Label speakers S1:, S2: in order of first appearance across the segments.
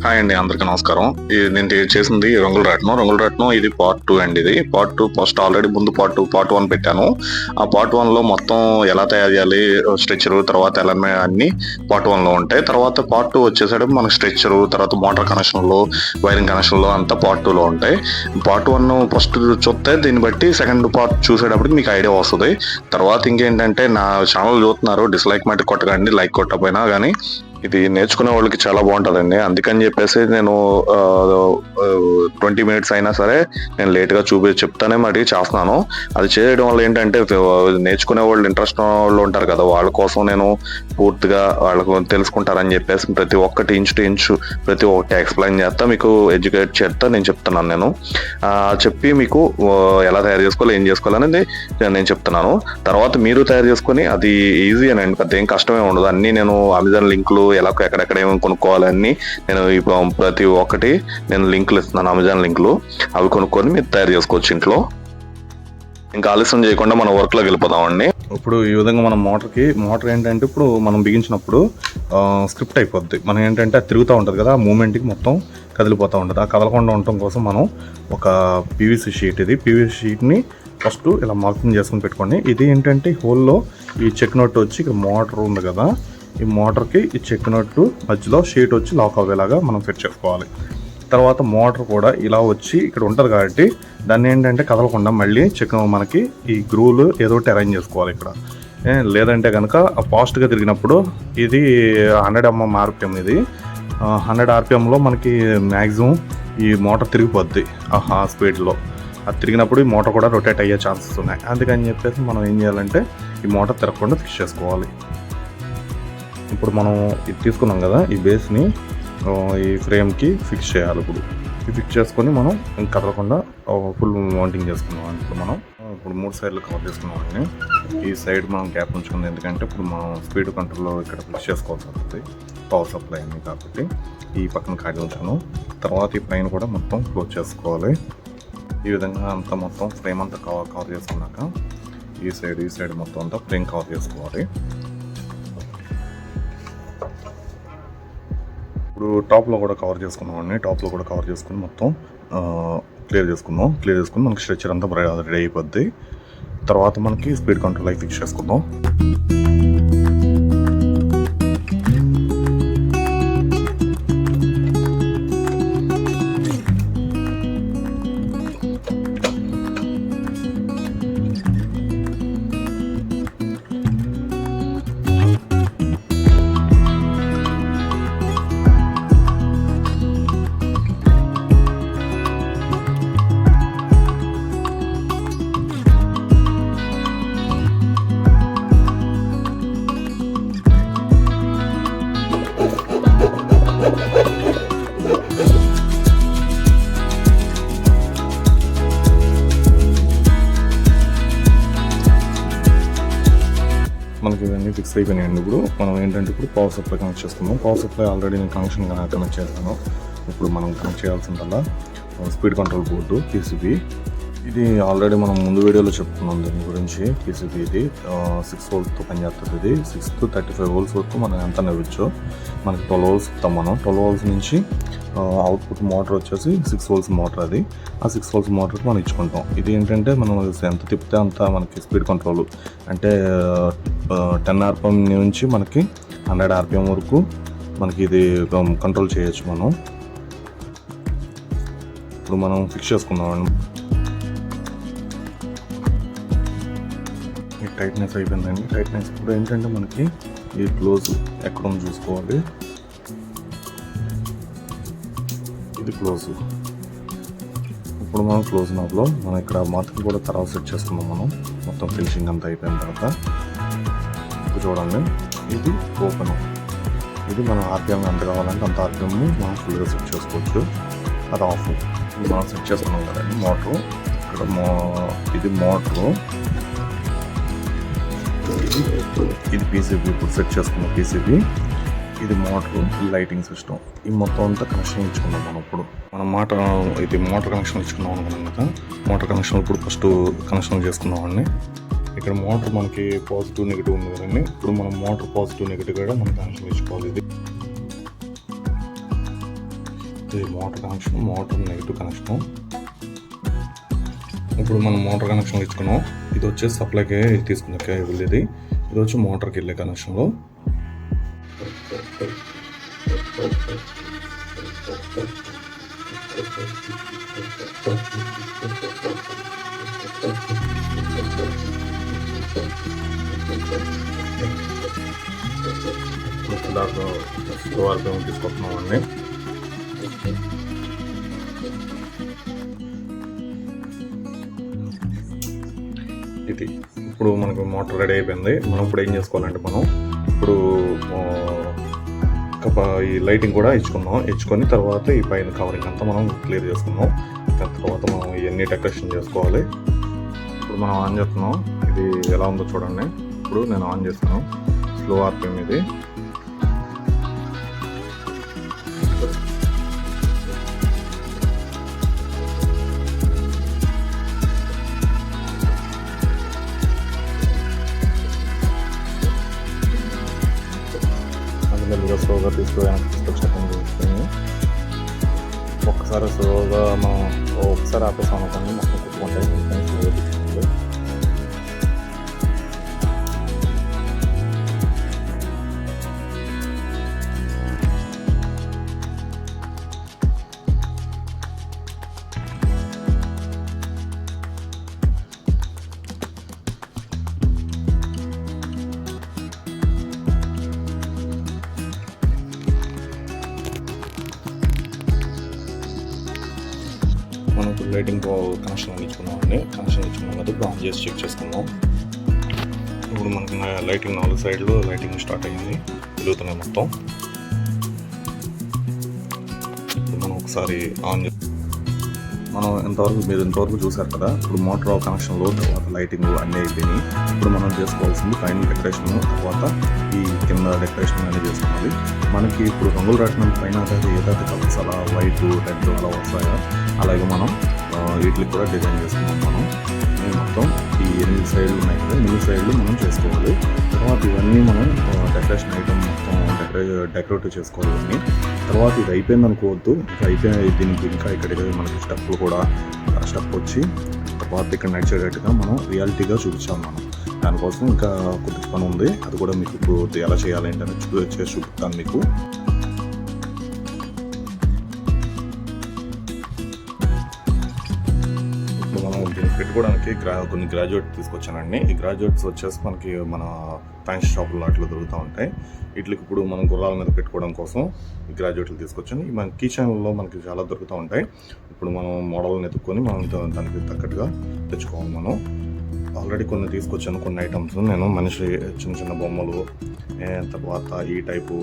S1: Hi అండి, అందరికీ నమస్కారం. ఇది నేను చేసింది రంగుల రత్నం. ఇది పార్ట్ 2 అండి. ఇది పార్ట్ 2 ఫస్ట్ ఆల్రెడీ ముందు పార్ట్ 1 పెట్టాను. ఆ పార్ట్ 1లో మొత్తం ఎలా తయారు చేయాలి, స్ట్రెచ్చరు, తర్వాత ఎలామే అన్ని పార్ట్ 1లో ఉంటాయి. తర్వాత పార్ట్ 2 వచ్చేసరికి మనకు స్ట్రెచ్చరు, తర్వాత మోటార్ కనెక్షన్లు, వైరింగ్ కనెక్షన్లు అంతా పార్ట్ 2లో ఉంటాయి. పార్ట్ 1 ఫస్ట్ చూస్తే దీన్ని బట్టి సెకండ్ పార్ట్ చూసేటప్పటికి మీకు ఐడియా వస్తుంది. తర్వాత ఇంకేంటంటే నా ఛానల్ చూస్తున్నారు, డిస్లైక్ మట్టి కొట్టకండి, లైక్ కొట్టకపోయినా కానీ ఇది నేర్చుకునే వాళ్ళకి చాలా బాగుంటుందండి. అందుకని చెప్పేసి నేను 20 మినిట్స్ అయినా సరే నేను లేట్గా చెప్తానే మరి చేస్తున్నాను. అది చేయడం వల్ల ఏంటంటే నేర్చుకునే వాళ్ళు, ఇంట్రెస్ట్ వాళ్ళు ఉంటారు కదా, వాళ్ళ కోసం నేను పూర్తిగా వాళ్ళకు తెలుసుకుంటారని చెప్పేసి ప్రతి ఒక్కటి ఇంచు టు ఇంచు ప్రతి ఒక్కటి ఎక్స్ప్లెయిన్ చేస్తా, మీకు ఎడ్యుకేట్ చేస్తా నేను చెప్తున్నాను. నేను చెప్పి మీకు ఎలా తయారు చేసుకోవాలి, ఏం చేసుకోవాలనేది నేను చెప్తున్నాను. తర్వాత మీరు తయారు చేసుకొని అది ఈజీ అనండి, పెద్ద ఏం కష్టమే ఉండదు. అన్నీ నేను అమెజాన్ లింకులు ఎలా ఎక్కడెక్కడ ఏమేమి కొనుక్కోవాలని నేను ప్రతి ఒక్కటి నేను లింకులు ఇస్తున్నాను, అమెజాన్ లింకులు. అవి కొనుక్కొని మీరు తయారు చేసుకోవచ్చు ఇంట్లో. ఇంకా ఆలస్యం చేయకుండా మనం వర్క్లోకి వెళ్ళిపోదామండి. ఇప్పుడు ఈ విధంగా మనం మోటార్ ఏంటంటే ఇప్పుడు మనం బిగించినప్పుడు స్క్రిప్ట్ అయిపోద్ది. మనం ఏంటంటే అది తిరుగుతూ ఉంటుంది కదా, ఆ మూమెంట్కి మొత్తం కదిలిపోతూ ఉంటుంది. ఆ కదలకుండా ఉండటం కోసం మనం ఒక పీవీసీ షీట్, ఇది పీవీసీ షీట్ని ఫస్ట్ ఇలా మార్కింగ్ చేసుకుని పెట్టుకోండి. ఇది ఏంటంటే హోల్లో ఈ చెక్ నట్ వచ్చి ఇక్కడ మోటార్ ఉంది కదా, ఈ మోటార్కి ఈ చెక్ నట్టు మధ్యలో షీట్ వచ్చి లాక్ అవ్వేలాగా మనం ఫిట్ చేసుకోవాలి. తర్వాత మోటార్ కూడా ఇలా వచ్చి ఇక్కడ ఉంటుంది కాబట్టి దాన్ని ఏంటంటే కదలకుండా మళ్ళీ మనకి ఈ గ్రూలు ఏదో ఒకటి అరేంజ్ చేసుకోవాలి ఇక్కడ. లేదంటే కనుక ఫాస్ట్గా తిరిగినప్పుడు ఇది 100 mm RPM, ఇది 100 RPMలో మనకి మ్యాక్సిమం ఈ మోటార్ తిరిగిపోద్ది ఆ స్పీడ్లో. అది తిరిగినప్పుడు ఈ మోటార్ కూడా రొటేట్ అయ్యే ఛాన్సెస్ ఉన్నాయి. అందుకని చెప్పేసి మనం ఏం చేయాలంటే ఈ మోటార్ తిరగకుండా ఫిక్స్ చేసుకోవాలి. ఇప్పుడు మనం ఇది తీసుకున్నాం కదా, ఈ బేస్ని ఈ ఫ్రేమ్కి ఫిక్స్ చేయాలి. ఇప్పుడు ఫిక్స్ చేసుకొని మనం కదలకుండా ఫుల్ మౌంటింగ్ చేసుకున్నాం. ఇప్పుడు 3 సైడ్లు కవర్ చేసుకున్నామండి. ఈ సైడ్ మనం గ్యాప్ ఉంచుకుంది, ఎందుకంటే ఇప్పుడు మనం స్పీడ్ కంట్రోల్లో ఇక్కడ ఫిక్స్ చేసుకోవాల్సి వస్తుంది, పవర్ సప్లై అయింది కాబట్టి ఈ పక్కన ఖాళీ ఉంచాను. తర్వాత ఈ ప్లైన్ కూడా మొత్తం క్లోజ్ చేసుకోవాలి. ఈ విధంగా అంతా మొత్తం ఫ్రేమ్ అంతా కవర్ చేసుకున్నాక ఈ సైడ్ మొత్తం అంతా ఫ్రేమ్ కవర్ చేసుకోవాలి. ఇప్పుడు టాప్లో కూడా కవర్ చేసుకున్నామండి. టాప్లో కూడా కవర్ చేసుకుని మొత్తం క్లియర్ చేసుకుని మనకి స్ట్రెచ్చర్ అంతా రెడీ అయిపోద్ది. తర్వాత మనకి స్పీడ్ కంట్రోల్ అయి ఫిక్స్ చేసుకుందాం. మనకి ఇవన్నీ ఫిక్స్ అయిపోయినాయండి. ఇప్పుడు మనం ఏంటంటే ఇప్పుడు పవర్ సప్లై కనెక్ట్ చేసుకుందాం. పవర్ సప్లై ఆల్రెడీ నేను కనెక్ట్ చేశాను. ఇప్పుడు మనం కనెక్ట్ చేయాల్సిందల్లా స్పీడ్ కంట్రోల్ బోర్డు PCB. ఇది ఆల్రెడీ మనం ముందు వీడియోలో చెప్పుకున్నాం దీని గురించి. PCB ఇది 6 voltsతో పనిచేస్తుంది. ఇది 6 to 35 volts వరకు మనం ఎంత నవ్వచ్చు. మనకి 12 volts ఇస్తాం మనం. 12 volts నుంచి అవుట్పుట్ మోటార్ వచ్చేసి 6 volts మోటార్. అది ఆ 6 volts మోటార్కి మనం ఇచ్చుకుంటాం. ఇది ఏంటంటే మనం ఎంత తిప్పితే అంత మనకి స్పీడ్ కంట్రోల్, అంటే 10 RPM నుంచి మనకి 100 RPM వరకు మనకి ఇది కంట్రోల్ చేయొచ్చు మనం. ఇప్పుడు మనం ఫిక్స్ చేసుకుందాం. టైట్నెస్ అయిపోయిందండి. టైట్నెస్ ఇప్పుడు ఏంటంటే మనకి ఈ క్లోజ్ ఎక్కడ ఉంది చూసుకోవాలి. ఇది క్లోజ్. ఇప్పుడు మనం క్లోజ్ నాబ్లో మనం ఇక్కడ మాత్రం కూడా తర్వాత సెట్ చేసుకున్నాం. మనం మొత్తం ఫినిషింగ్ అంతా అయిపోయిన తర్వాత ఇప్పుడు చూడండి, ఇది ఓపెన్. ఇది మనం RPM ఎంత కావాలంటే అంత RPM మనం ఫుల్గా సెట్ చేసుకోవచ్చు. అది ఆఫ్. మనం సెట్ చేసుకున్నాం కదండి మోటరు. ఇక్కడ ఇది మోటరు, ఇది PCB. ఇప్పుడు సెట్ చేసుకున్న PCB, ఇది మోటరు, లైటింగ్ సిస్టమ్. ఈ మొత్తం అంతా కనెక్షన్ ఇచ్చుకున్నాం మనం. ఇప్పుడు ఇది మోటార్ కనెక్షన్ ఇచ్చుకున్నాం అనుకున్నాం కదా. మోటార్ కనెక్షన్ ఇప్పుడు ఫస్ట్ కనెక్షన్ చేసుకున్నామండి. ఇక్కడ మోటార్ మనకి పాజిటివ్ నెగిటివ్ ఉంది కదండి. ఇప్పుడు మనం మోటార్ పాజిటివ్ నెగిటివ్ కూడా మనం కనెక్షన్ ఇచ్చుకోవాలి. ఇది ఇది motor connection, motor negative connection. ఇప్పుడు మనం మోటార్ కనెక్షన్ ఇచ్చుకున్నాం. ఇది వచ్చేసి సప్లైకి తీసుకున్న కేబుల్. ఇది వచ్చి మోటార్కి వెళ్ళే కనెక్షన్లో. దాంట్లో స్లో ఆర్పిఎం తీసుకుంటున్నాం అండి. ఇది ఇప్పుడు మనకు మోటార్ రెడీ అయిపోయింది. మనం ఇప్పుడు ఏం చేసుకోవాలంటే మనం ఇప్పుడు ఈ లైటింగ్ కూడా ఇచ్చుకొని తర్వాత ఈ పైన కవరింగ్ అంతా మనం క్లియర్ చేసుకున్నాం. దాని తర్వాత మనం ఇవన్నీ డెకరేషన్ చేసుకోవాలి. ఇప్పుడు మనం ఆన్ చేస్తున్నాం. ఇది ఎలా ఉందో చూడండి. ఇప్పుడు నేను ఆన్ చేస్తున్నాను. స్లో ఆర్పిఎం ఇది. మెల్లిగా స్లోగా వెనక్కి తీసుకొచ్చేటం జరుగుతుంది. ఒక్కసారి స్లోగా మనం ఒకసారి ఆపేసాం అనుకోండి, మొత్తం కుట్టుకుంటాయి. స్లోగా తీసుకుంటే మనం ఇప్పుడు లైటింగ్ కనెక్షన్ ఇచ్చుకున్నామండి. కనెక్షన్ ఇచ్చుకున్నాం కదా, ఇప్పుడు ఆన్ చేసి చెక్ చేసుకుందాం. ఇప్పుడు మనకి లైటింగ్ 4 సైడ్లు లైటింగ్ స్టార్ట్ అయ్యింది, వెలుగుతున్నాయి మొత్తం. ఇప్పుడు మనం ఒకసారి ఆన్ మనం మీరు ఇంతవరకు చూసారు కదా. ఇప్పుడు మోటార్ కనెక్షన్లో తర్వాత లైటింగ్ అన్నీ అయిపోయినాయి. ఇప్పుడు మనం చేసుకోవాల్సింది పైన డెకరేషన్, తర్వాత ఈ కింద డెకరేషన్ అనేది చేసుకోవాలి. మనకి ఇప్పుడు రంగులు రాట్నం పైన ఏదైతే కలర్స్ అలా వైట్, రెడ్ అలా వస్తాయో అలాగే మనం వీటికి కూడా డిజైన్ చేసుకున్నాం. మనం మొత్తం ఈ 8 సైడ్లు ఉన్నాయి కదా, 8 సైడ్లు మనం చేసుకోవాలి. తర్వాత ఇవన్నీ మనం డెకరేషన్ ఐటమ్ మొత్తం డెకరేటివ్ చేసుకోవాలి ఇవన్నీ. తర్వాత ఇది అయిపోయింది అనుకోవద్దు, దీనికి ఇంకా ఇక్కడ మనకి స్టెప్లు కూడా స్టెప్ వచ్చి తర్వాత ఇక్కడ నడిచేటట్టుగా మనం రియాలిటీగా చూపించాలి. మనం దానికోసం ఇంకా కొద్ది పని ఉంది. అది కూడా మీకు ఇప్పుడు ఎలా చేయాలి ఏంటని చేసి చూపుతాను మీకు. దీన్ని పెట్టుకోవడానికి కొన్ని గ్రాడ్యుయేట్ తీసుకొచ్చానండి. ఈ గ్రాడ్యుయేట్స్ వచ్చేసి మనకి మన ఫ్యాన్సీ షాపుల్లో అట్లా దొరుకుతూ ఉంటాయి. వీటికి ఇప్పుడు మనం గుర్రాల మీద పెట్టుకోవడం కోసం ఈ గ్రాడ్యుయేట్లు తీసుకొచ్చాను. మన కిచెన్లో మనకి చాలా దొరుకుతూ ఉంటాయి. ఇప్పుడు మనం మోడల్ని ఎత్తుక్కొని మనం దానికి తగ్గట్టుగా తెచ్చుకోవాలి. మనం ఆల్రెడీ కొన్ని తీసుకొచ్చాను, కొన్ని ఐటమ్స్. నేను మనిషి చిన్న చిన్న బొమ్మలు, తర్వాత ఈ టైపు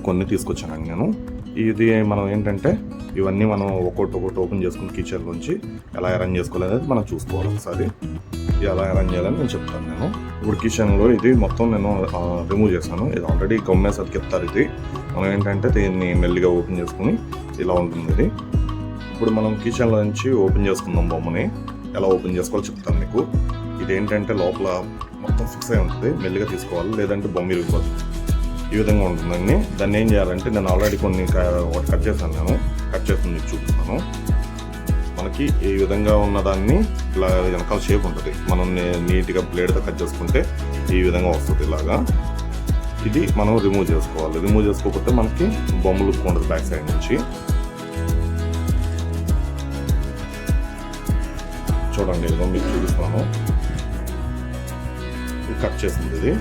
S1: కొన్ని తీసుకొచ్చానండి నేను. ఇది మనం ఏంటంటే ఇవన్నీ మనం ఒక్కొక్కటి ఓపెన్ చేసుకుని కిచెన్లోంచి ఎలా అరేంజ్ చేసుకోవాలి అనేది మనం చూసుకోవాలి. ఒకసారి ఎలా అరేంజ్ చేయాలని నేను చెప్తాను. నేను ఇప్పుడు కిచెన్లో ఇది మొత్తం నేను రిమూవ్ చేశాను. ఇది ఆల్రెడీ గమ్మేసి అతికిస్తారు. ఇది మనం ఏంటంటే దీన్ని మెల్లిగా ఓపెన్ చేసుకుని ఇలా ఉంటుంది ఇది. ఇప్పుడు మనం కిచెన్లో నుంచి ఓపెన్ చేసుకుందాం. బొమ్మని ఎలా ఓపెన్ చేసుకోవాలో చెప్తాను మీకు. ఇది ఏంటంటే లోపల మొత్తం ఫిక్స్ అయి ఉంటుంది, మెల్లిగా తీసుకోవాలి, లేదంటే బొమ్మ ఇరిగిపోతుంది. ఈ విధంగా ఉంటుందండి. దాన్ని ఏం చేయాలంటే నేను ఆల్రెడీ కొన్ని కట్ చేశాను. నేను కట్ చేసి మీకు చూపిస్తాను. మనకి ఈ విధంగా ఉన్నదాన్ని ఇలా వెనకాల షేప్ ఉంటుంది. మనం నీట్గా బ్లేడ్తో కట్ చేసుకుంటే ఈ విధంగా వస్తుంది ఇలాగా. ఇది మనం రిమూవ్ చేసుకోవాలి. రిమూవ్ చేసుకోకపోతే మనకి బొమ్మ లుక్ ఉండదు బ్యాక్ సైడ్ నుంచి. చూడండి, ఇదిగో మీకు చూపిస్తాను. ఇది కట్ చేసింది ఇది.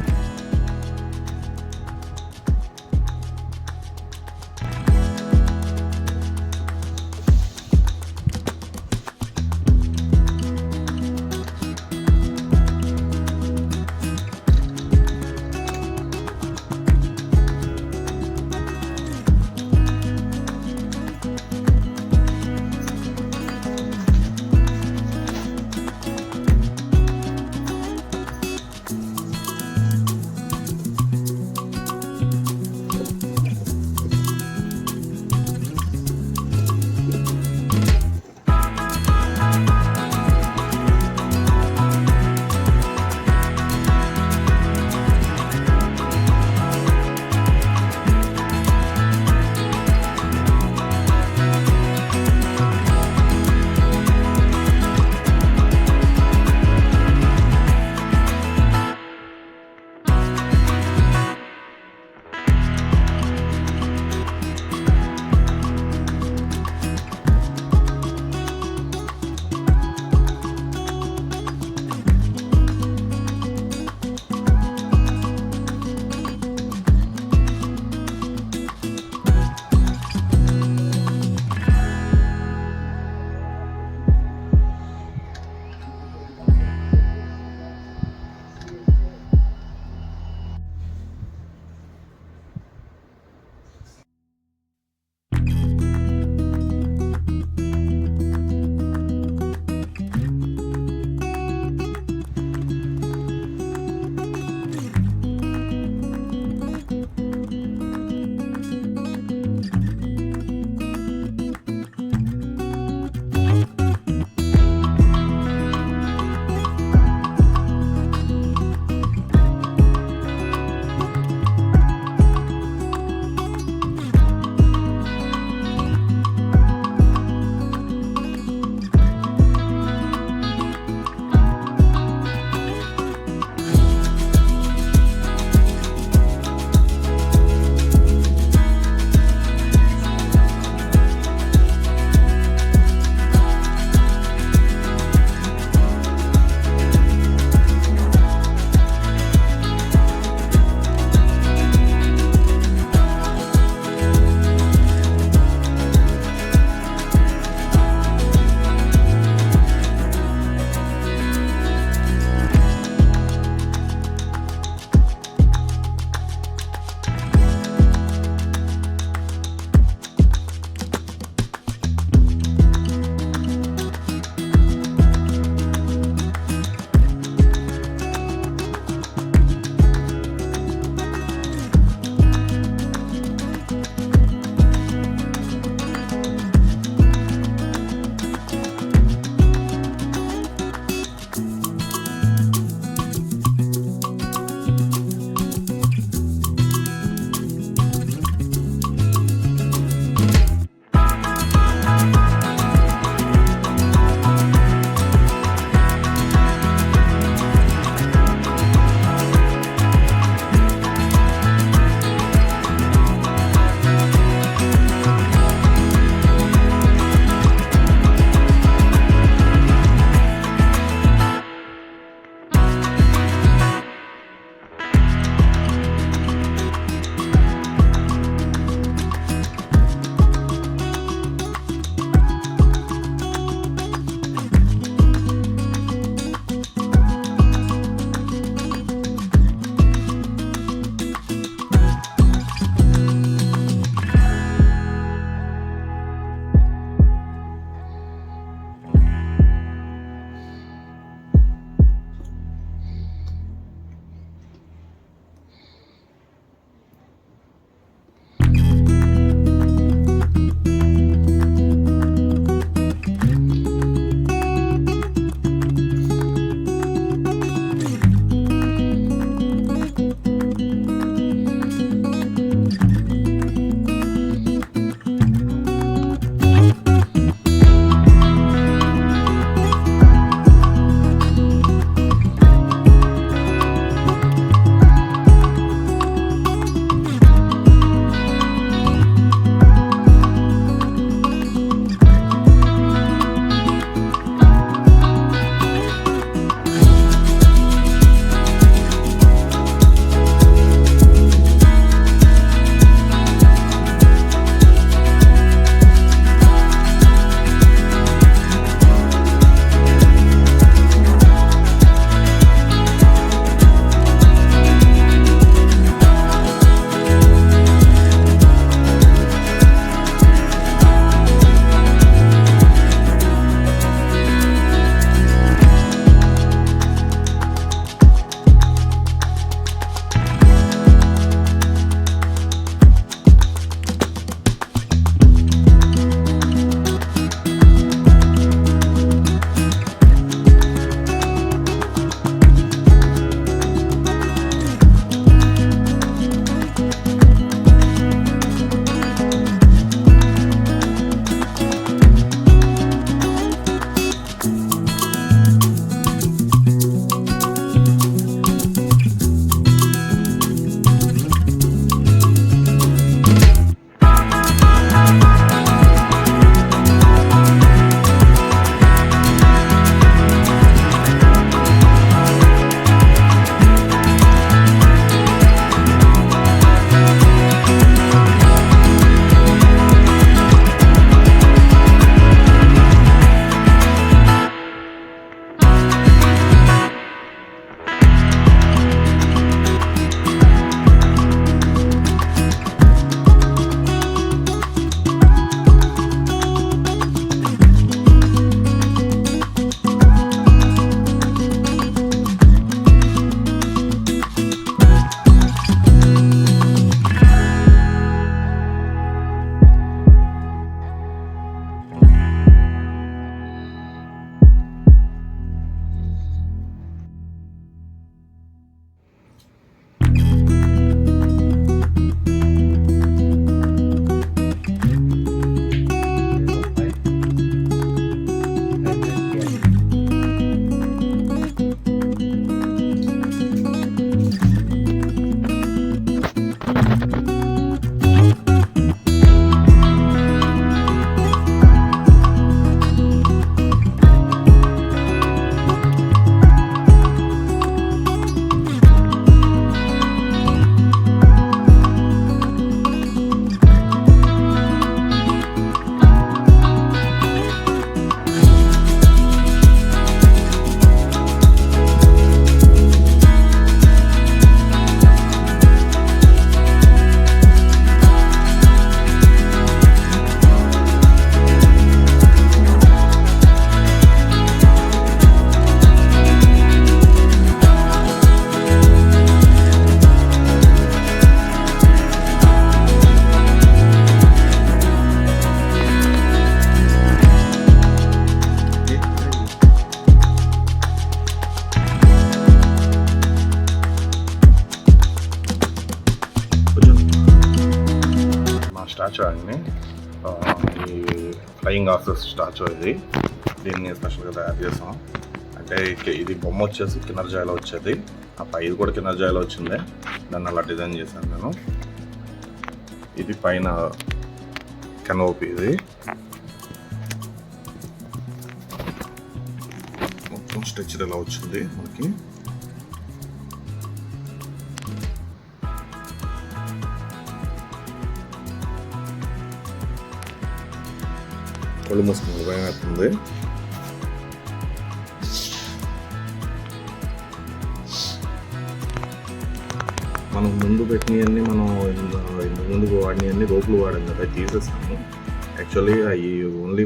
S1: స్టాచ్యూ అండి, ఈ ఫ్లయింగ్ హార్సెస్ స్టాచ్యూ ఇది. దీన్ని స్పెషల్గా తయారు చేసాం. అంటే ఇది బొమ్మ వచ్చేసి కిన్నర్జాయిలో వచ్చేది, ఆ పైది కూడా కిన్నర్జాయిలో వచ్చింది. దాన్ని అలా డిజైన్ చేశాను నేను. ఇది పైన కెనోపీ, ఇది మొత్తం స్ట్రక్చర్ ఎలా వచ్చింది మనకి. కళ్ళు మూసుకుంది, భయం అవుతుంది. మనం ముందు పెట్టినవన్నీ మనం ఇంతకు ముందు వాడినవన్నీ రోపులు వాడాం కదా, తీసేసాము. యాక్చువల్లీ అవి ఓన్లీ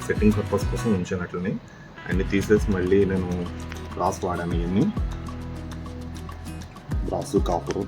S1: సెట్టింగ్ పర్పస్ కోసం ఉంచానట్లని అన్నీ తీసేసి మళ్ళీ నేను బ్రాస్ వాడాను. ఇవన్నీ బ్రాసు, కాపరు